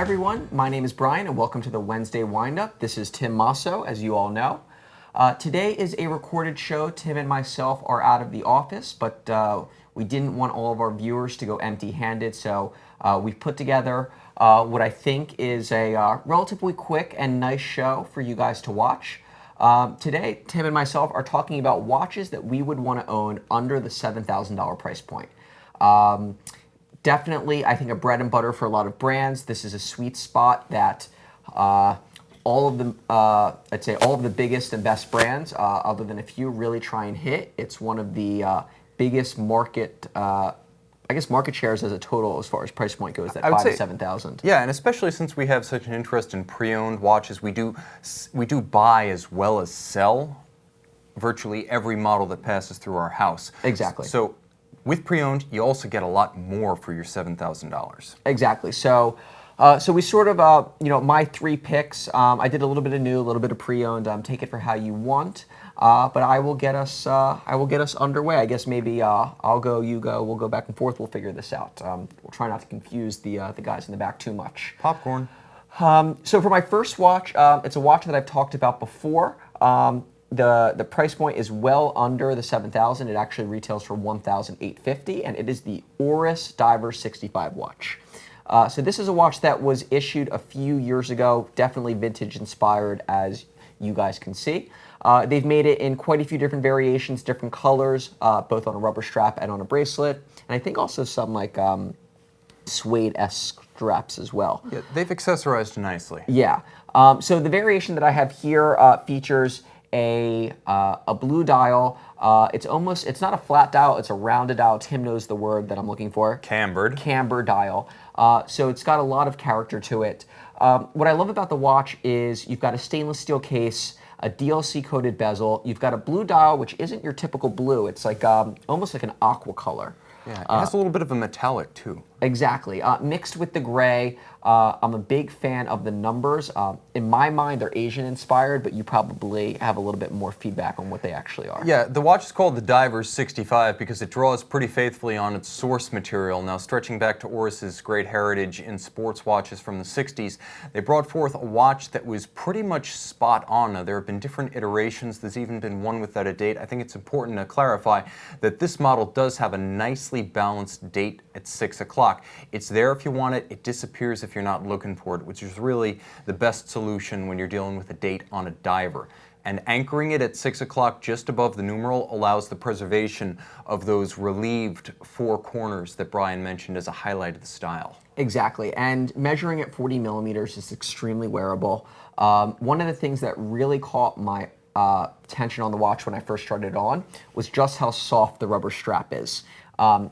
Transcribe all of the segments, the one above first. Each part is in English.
Hi everyone, my name is Brian and welcome to the Wednesday Windup. This is Tim Mosso, as you all know. Today is a recorded show. Tim and myself are out of the office, but we didn't want all of our viewers to go empty-handed, so we've put together what I think is a relatively quick and nice show for you guys to watch. Today, Tim and myself are talking about watches that we would want to own under the $7,000 price point. Definitely, I think a bread and butter for a lot of brands. This is a sweet spot that all of the, I'd say all of the biggest and best brands, other than a few, really try and hit. It's one of the biggest market, I guess, market shares as a total as far as price point goes, that 5,000 to 7,000. Yeah, and especially since we have such an interest in pre-owned watches, we do buy as well as sell virtually every model that passes through our house. Exactly. So with pre-owned, you also get a lot more for your $7,000. Exactly. So, we sort of, my three picks. I did a little bit of new, a little bit of pre-owned. Take it for how you want. But I will get us underway. I guess maybe I'll go, you go. We'll go back and forth. We'll figure this out. We'll try not to confuse the guys in the back too much. Popcorn. So for my first watch, it's a watch that I've talked about before. The price point is well under the $7,000. It actually retails for $1,850, and it is the Auris Divers 65 watch. So this is a watch that was issued a few years ago, definitely vintage inspired, as you guys can see. They've made it in quite a few different variations, different colors, both on a rubber strap and on a bracelet, and I think also some like suede-esque straps as well. Yeah, they've accessorized nicely. Yeah. So the variation that I have here features a blue dial. It's not a flat dial, it's a rounded dial. Tim knows the word that I'm looking for. Cambered. Camber dial. So it's got a lot of character to it. What I love about the watch is you've got a stainless steel case, a DLC coated bezel. You've got a blue dial, which isn't your typical blue. It's like almost like an aqua color. Yeah, it has a little bit of a metallic too. Exactly. Mixed with the gray. I'm a big fan of the numbers. In my mind, they're Asian inspired, but you probably have a little bit more feedback on what they actually are. Yeah, the watch is called the Divers 65 because it draws pretty faithfully on its source material. Now, stretching back to Auris's great heritage in sports watches from the 60s, they brought forth a watch that was pretty much spot on. Now, there have been different iterations. There's even been one without a date. I think it's important to clarify that this model does have a nicely balanced date at 6 o'clock. It's there if you want it. It disappears if you're not looking for it, which is really the best solution when you're dealing with a date on a diver. And anchoring it at 6 o'clock just above the numeral allows the preservation of those relieved four corners that Brian mentioned as a highlight of the style. Exactly, and measuring at 40 millimeters is extremely wearable. One of the things that really caught my attention on the watch when I first started it on was just how soft the rubber strap is.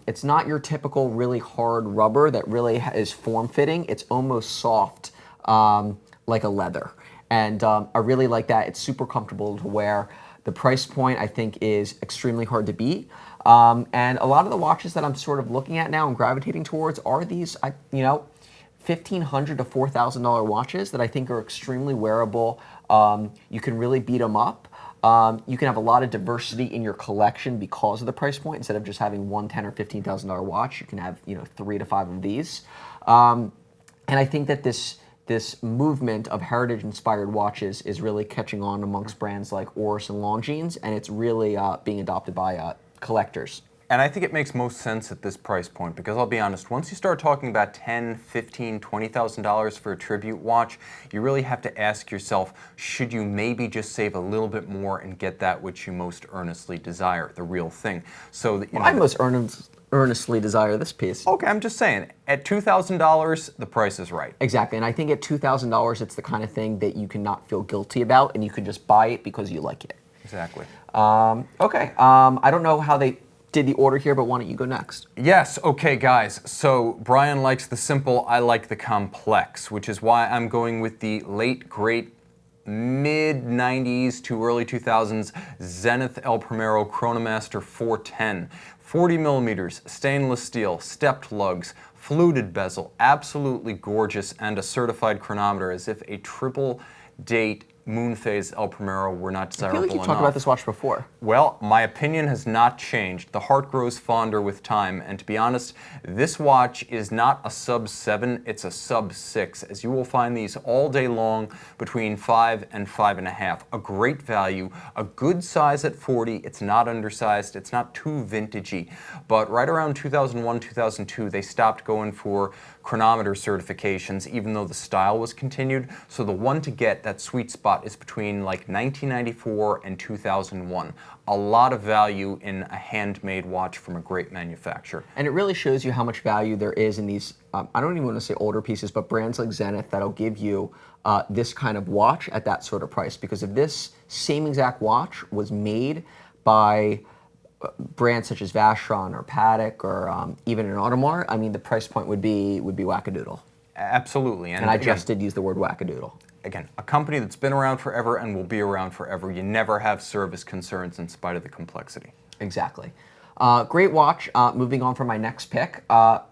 It's not your typical really hard rubber that really is form-fitting. It's almost soft, like a leather. And I really like that. It's super comfortable to wear. The price point, I think, is extremely hard to beat. And a lot of the watches that I'm sort of looking at now and gravitating towards are these, $1,500 to $4,000 watches that I think are extremely wearable. You can really beat them up. You can have a lot of diversity in your collection because of the price point. Instead of just having one $10,000 or $15,000 watch, you can have 3 to 5 of these. And I think that this movement of heritage-inspired watches is really catching on amongst brands like Auris and Longines, and it's really being adopted by collectors. And I think it makes most sense at this price point because I'll be honest, once you start talking about $10,000, $15,000, $20,000 for a tribute watch, you really have to ask yourself, should you maybe just save a little bit more and get that which you most earnestly desire, the real thing? So that, I most earnestly desire this piece. Okay, I'm just saying, at $2,000, the price is right. Exactly, and I think at $2,000, it's the kind of thing that you cannot feel guilty about, and you can just buy it because you like it. Exactly. Okay, I don't know how they did the order here, but why don't you go next? Yes, okay guys, so Brian likes the simple, I like the complex, which is why I'm going with the late, great, mid-90s to early 2000s Zenith El Primero Chronomaster 410. 40 millimeters, stainless steel, stepped lugs, fluted bezel, absolutely gorgeous, and a certified chronometer as if a triple date moon phase El Primero were not I desirable feel like you've enough. talked about this watch before. Well, my opinion has not changed. The heart grows fonder with time, and to be honest, this watch is not a sub 7, it's a sub 6, as you will find these all day long between 5 and 5.5. A great value, a good size at 40, it's not undersized, it's not too vintagey, but right around 2001, 2002, they stopped going for chronometer certifications, even though the style was continued. So the one to get, that sweet spot, is between like 1994 and 2001. A lot of value in a handmade watch from a great manufacturer. And it really shows you how much value there is in these, I don't even want to say older pieces, but brands like Zenith that'll give you this kind of watch at that sort of price. Because if this same exact watch was made by brands such as Vacheron or Patek or even an Audemars, I mean, the price point would be wackadoodle. Absolutely. And I just did use the word wackadoodle. Again, a company that's been around forever and will be around forever. You never have service concerns in spite of the complexity. Exactly. Great watch. Moving on from my next pick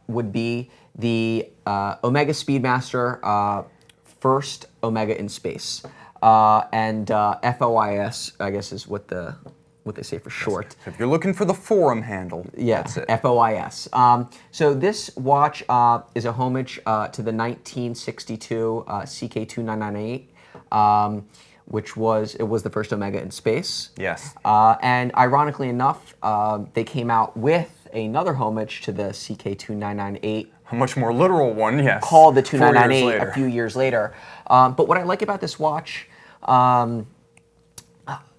would be the Omega Speedmaster first Omega in space. And FOIS, I guess, is what they say for short. So if you're looking for the forum handle, that's it. FOIS. So this watch is a homage to the 1962 CK2998, which was the first Omega in space. Yes. And ironically enough, they came out with another homage to the CK2998. A much more literal one, yes. Called the 2998 a few years later. But what I like about this watch,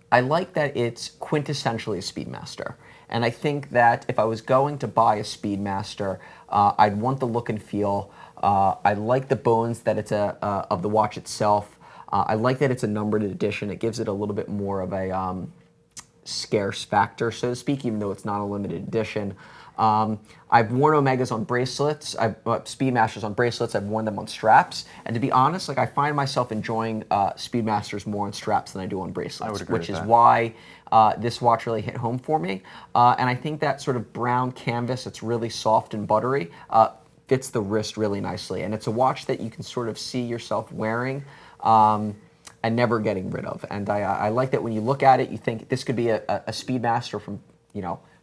I like that it's quintessentially a Speedmaster. And I think that if I was going to buy a Speedmaster, I'd want the look and feel. I like the bones that it's of the watch itself. I like that it's a numbered edition. It gives it a little bit more of a scarce factor, so to speak, even though it's not a limited edition. I've worn Omegas on bracelets, Speedmasters on bracelets, I've worn them on straps, and to be honest, like I find myself enjoying Speedmasters more on straps than I do on bracelets, which is why this watch really hit home for me. And I think that sort of brown canvas, it's really soft and buttery, fits the wrist really nicely. And it's a watch that you can sort of see yourself wearing and never getting rid of. And I like that when you look at it, you think this could be a Speedmaster from,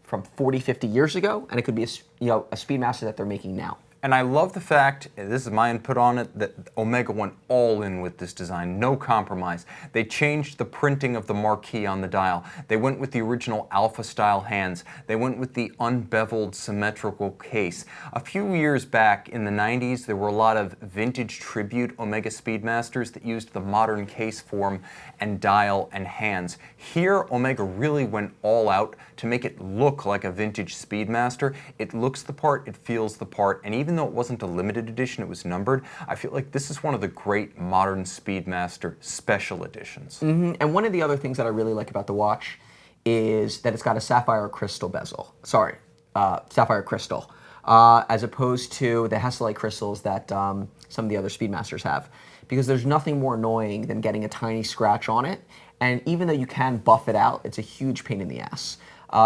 from 40, 50 years ago, and it could be a Speedmaster that they're making now. And I love the fact, this is my input on it, that Omega went all in with this design, no compromise. They changed the printing of the marquee on the dial. They went with the original Alpha style hands. They went with the unbeveled symmetrical case. A few years back in the 90s, there were a lot of vintage tribute Omega Speedmasters that used the modern case form and dial and hands. Here, Omega really went all out to make it look like a vintage Speedmaster. It looks the part, it feels the part, and even though it wasn't a limited edition, it was numbered, I feel like this is one of the great modern Speedmaster special editions. And one of the other things that I really like about the watch is that it's got a sapphire crystal bezel. Sorry, sapphire crystal, as opposed to the Hesalite crystals that some of the other Speedmasters have. Because there's nothing more annoying than getting a tiny scratch on it, and even though you can buff it out, it's a huge pain in the ass.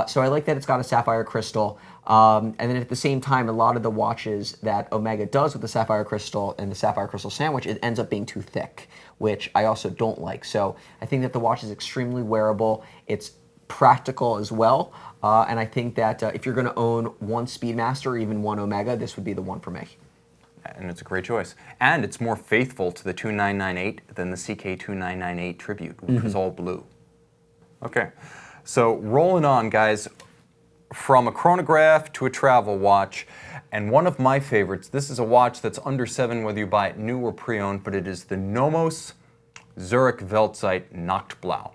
So I like that it's got a sapphire crystal, and then at the same time, a lot of the watches that Omega does with the sapphire crystal and the sapphire crystal sandwich, it ends up being too thick, which I also don't like. So I think that the watch is extremely wearable. It's practical as well, and I think that if you're going to own one Speedmaster or even one Omega, this would be the one for me. And it's a great choice. And it's more faithful to the 2998 than the CK2998 Tribute, which was all blue. Okay, so rolling on, guys. From a chronograph to a travel watch, and one of my favorites, this is a watch that's under 7 whether you buy it new or pre-owned, but it is the Nomos Zurichveldt Nachtblau.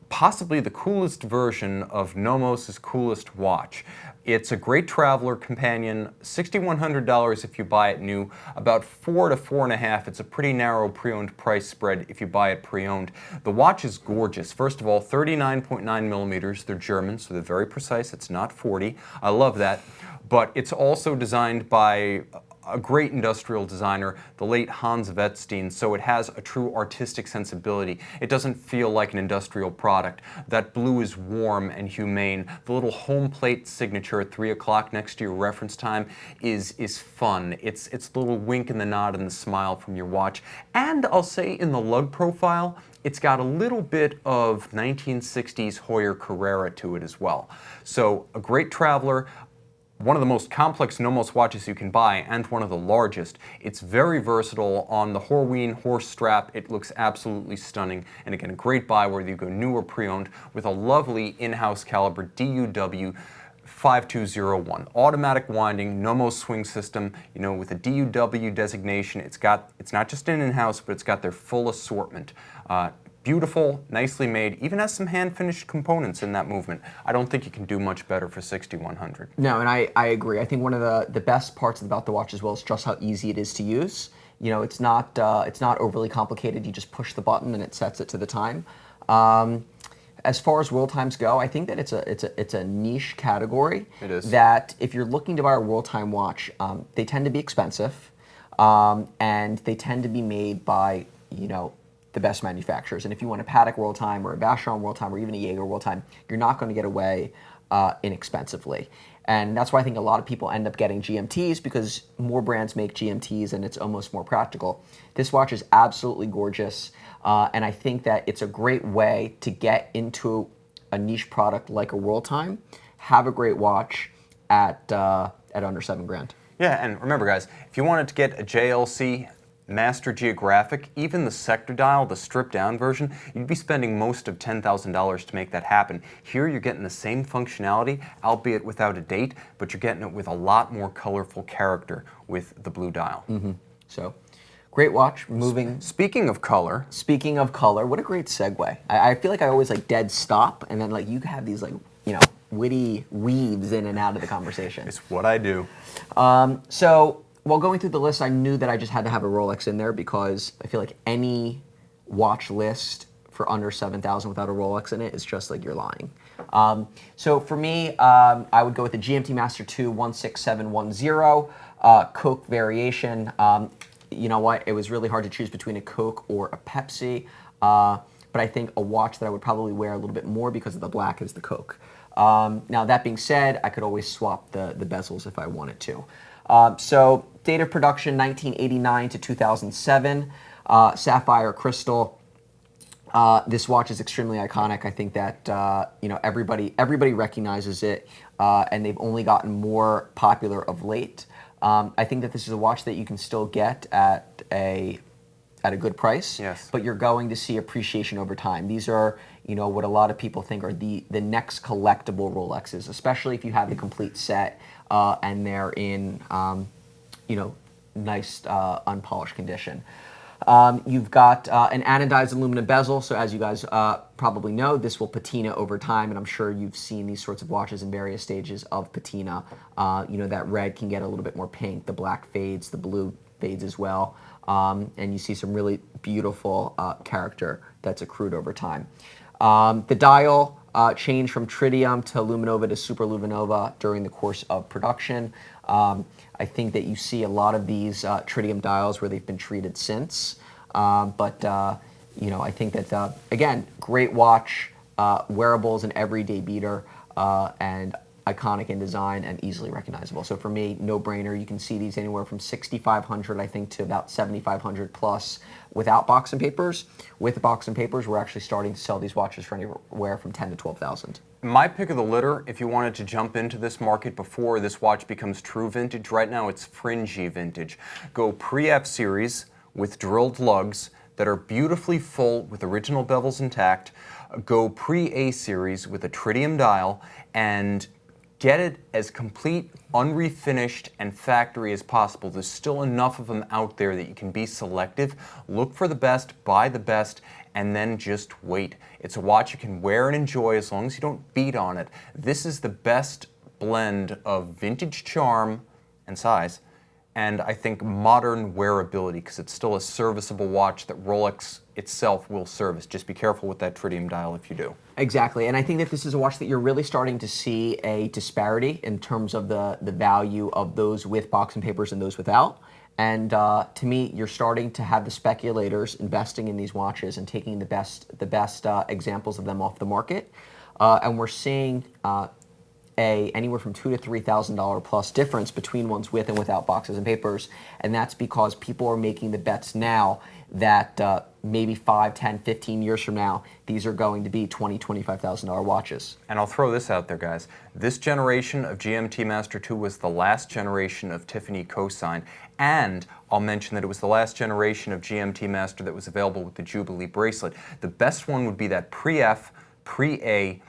Possibly the coolest version of Nomos' coolest watch. It's a great traveler companion, $6,100 if you buy it new, about $4 to $4.5. It's a pretty narrow pre-owned price spread if you buy it pre-owned. The watch is gorgeous. First of all, 39.9 millimeters. They're German, so they're very precise. It's not 40. I love that. But it's also designed by a great industrial designer, the late Hans Wettstein, so it has a true artistic sensibility. It doesn't feel like an industrial product. That blue is warm and humane. The little home plate signature at 3 o'clock next to your reference time is fun. It's the little wink and the nod and the smile from your watch. And I'll say in the lug profile, it's got a little bit of 1960s Hoyer Carrera to it as well. So a great traveler, one of the most complex Nomos watches you can buy, and one of the largest. It's very versatile. On the Horween horse strap, it looks absolutely stunning. And again, a great buy whether you go new or pre-owned, with a lovely in-house caliber DUW 5201. Automatic winding, Nomos swing system, you know, with a DUW designation. It's not just an in-house, but it's got their full assortment. Beautiful, nicely made, even has some hand-finished components in that movement. I don't think you can do much better for $6,100. No, and I agree. I think one of the best parts about the watch as well is just how easy it is to use. You know, it's not overly complicated. You just push the button and it sets it to the time. As far as world times go, I think that it's a niche category. It is. That if you're looking to buy a world time watch, they tend to be expensive, and they tend to be made by, you know, the best manufacturers. And if you want a Patek World Time or a Vacheron World Time or even a Jaeger World Time, you're not going to get away inexpensively. And that's why I think a lot of people end up getting GMTs, because more brands make GMTs and it's almost more practical. This watch is absolutely gorgeous, and I think that it's a great way to get into a niche product like a World Time, have a great watch at under $7,000. Yeah, and remember guys, if you wanted to get a JLC Master Geographic, even the sector dial, the stripped down version, you'd be spending most of $10,000 to make that happen. Here you're getting the same functionality, albeit without a date, but you're getting it with a lot more colorful character with the blue dial. So, great watch. Moving. Speaking of color, What a great segue. I feel like I always like dead stop, and then like you have these like, you know, witty weaves in and out of the conversation. it's what I do. So, while going through the list, I knew that I just had to have a Rolex in there, because I feel like any watch list for under $7,000 without a Rolex in it is just like you're lying. So for me, I would go with the GMT Master 2 16710 Coke variation. You know what? It was really hard to choose between a Coke or a Pepsi, but I think a watch that I would probably wear a little bit more because of the black is the Coke. Now that being said, I could always swap the bezels if I wanted to. So date of production 1989 to 2007, sapphire crystal. This watch is extremely iconic. I think that you know, everybody recognizes it, and they've only gotten more popular of late. I think that this is a watch that you can still get at a good price. Yes. But you're going to see appreciation over time. These are, you know, what a lot of people think are the next collectible Rolexes, especially if you have the complete set and they're in, you know, nice unpolished condition. You've got an anodized aluminum bezel, so as you guys probably know, this will patina over time, and I'm sure you've seen these sorts of watches in various stages of patina. You know, that red can get a little bit more pink, the black fades, the blue fades as well, and you see some really beautiful character that's accrued over time. The dial changed from tritium to luminova to superluminova during the course of production. I think that you see a lot of these tritium dials where they've been treated since. But you know, I think that, again, great watch, wearables, an everyday beater, and iconic in design and easily recognizable. So for me, no-brainer. You can see these anywhere from $6,500, I think, to about $7,500 plus without box and papers. With box and papers, we're actually starting to sell these watches for anywhere from $10,000 to $12,000. My pick of the litter, if you wanted to jump into this market before this watch becomes true vintage, right now it's fringy vintage. Go pre-F series with drilled lugs that are beautifully full with original bevels intact. Go pre-A series with a tritium dial, and get it as complete, unrefinished, and factory as possible. There's still enough of them out there that you can be selective. Look for the best, buy the best, and then just wait. It's a watch you can wear and enjoy as long as you don't beat on it. This is the best blend of vintage charm and size and I think modern wearability, because it's still a serviceable watch that Rolex itself will service. Just be careful with that tritium dial if you do. Exactly, and I think that this is a watch that you're really starting to see a disparity in terms of the value of those with box and papers and those without. And to me, you're starting to have the speculators investing in these watches and taking the best examples of them off the market. And we're seeing anywhere from $2,000 to $3,000 plus difference between ones with and without boxes and papers. And that's because people are making the bets now that maybe 5, 10, 15 years from now, these are going to be $20,000, $25,000 watches. And I'll throw this out there, guys. This generation of GMT Master 2 was the last generation of Tiffany cosign. And I'll mention that it was the last generation of GMT Master that was available with the Jubilee bracelet. The best one would be that pre-F, pre-A,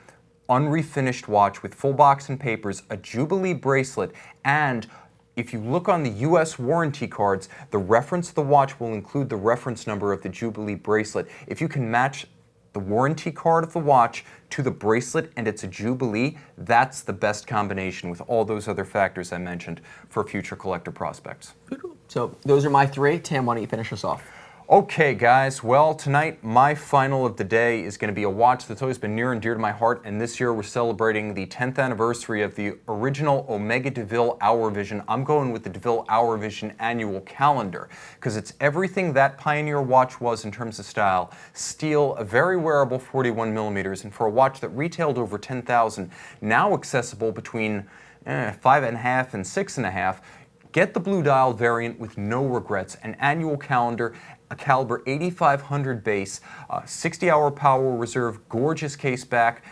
unrefinished watch with full box and papers, a Jubilee bracelet, and if you look on the US warranty cards, the reference of the watch will include the reference number of the Jubilee bracelet. If you can match the warranty card of the watch to the bracelet and it's a Jubilee, that's the best combination with all those other factors I mentioned for future collector prospects. So those are my three. Tim, why don't you finish us off? Okay, guys, well, tonight my final of the day is going to be a watch that's always been near and dear to my heart, and this year we're celebrating the 10th anniversary of the original Omega DeVille Hour Vision. I'm going with the DeVille Hour Vision annual calendar because it's everything that Pioneer watch was in terms of style. Steel, a very wearable 41 millimeters, and for a watch that retailed over $10,000, now accessible between $5.5 and $6.5. Get the blue dial variant with no regrets, an annual calendar, a caliber 8500 base, 60-hour power reserve, gorgeous case back,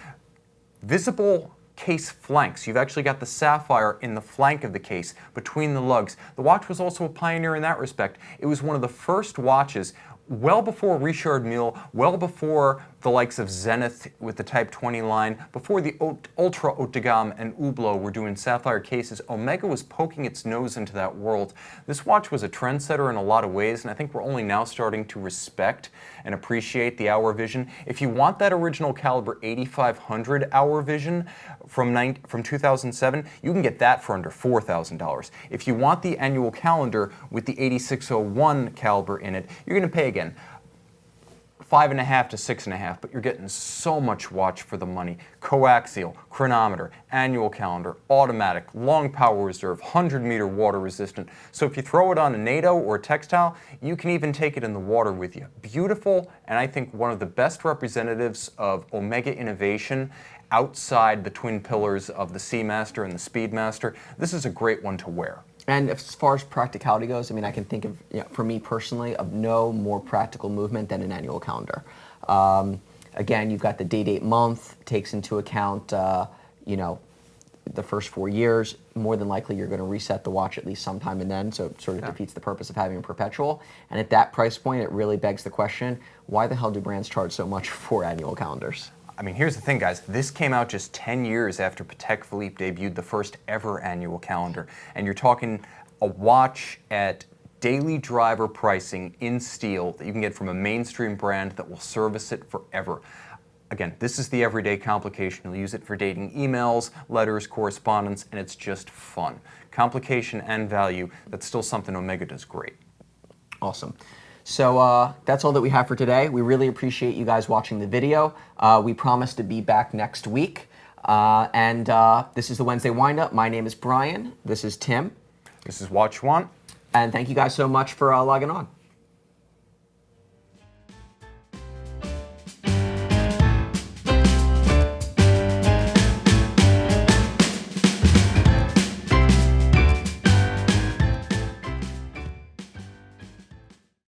visible case flanks. You've actually got the sapphire in the flank of the case between the lugs. The watch was also a pioneer in that respect. It was one of the first watches, well before Richard Mille, well before the likes of Zenith with the Type 20 line, before the Ultra Haute de Gamme and Hublot were doing sapphire cases, Omega was poking its nose into that world. This watch was a trendsetter in a lot of ways, and I think we're only now starting to respect and appreciate the Hour Vision. If you want that original caliber 8500 Hour Vision from 2007, you can get that for under $4,000. If you want the annual calendar with the 8601 caliber in it, you're going to pay again $5.5 to $6.5, but you're getting so much watch for the money. Coaxial, chronometer, annual calendar, automatic, long power reserve, 100-meter water resistant. So if you throw it on a NATO or a textile, you can even take it in the water with you. Beautiful, and I think one of the best representatives of Omega innovation outside the twin pillars of the Seamaster and the Speedmaster. This is a great one to wear. And as far as practicality goes, I mean, I can think of, for me personally, of no more practical movement than an annual calendar. Again, you've got the date month, takes into account, the first 4 years. More than likely, you're going to reset the watch at least sometime and then, so it sort of defeats the purpose of having a perpetual. And at that price point, it really begs the question, why the hell do brands charge so much for annual calendars? I mean, here's the thing, guys. This came out just 10 years after Patek Philippe debuted the first ever annual calendar. And you're talking a watch at daily driver pricing in steel that you can get from a mainstream brand that will service it forever. Again, this is the everyday complication. You'll use it for dating emails, letters, correspondence, and it's just fun. Complication and value, that's still something Omega does great. Awesome. So that's all that we have for today. We really appreciate you guys watching the video. We promise to be back next week. This is the Wednesday Windup. My name is Brian. This is Tim. This is Watch One. And thank you guys so much for logging on.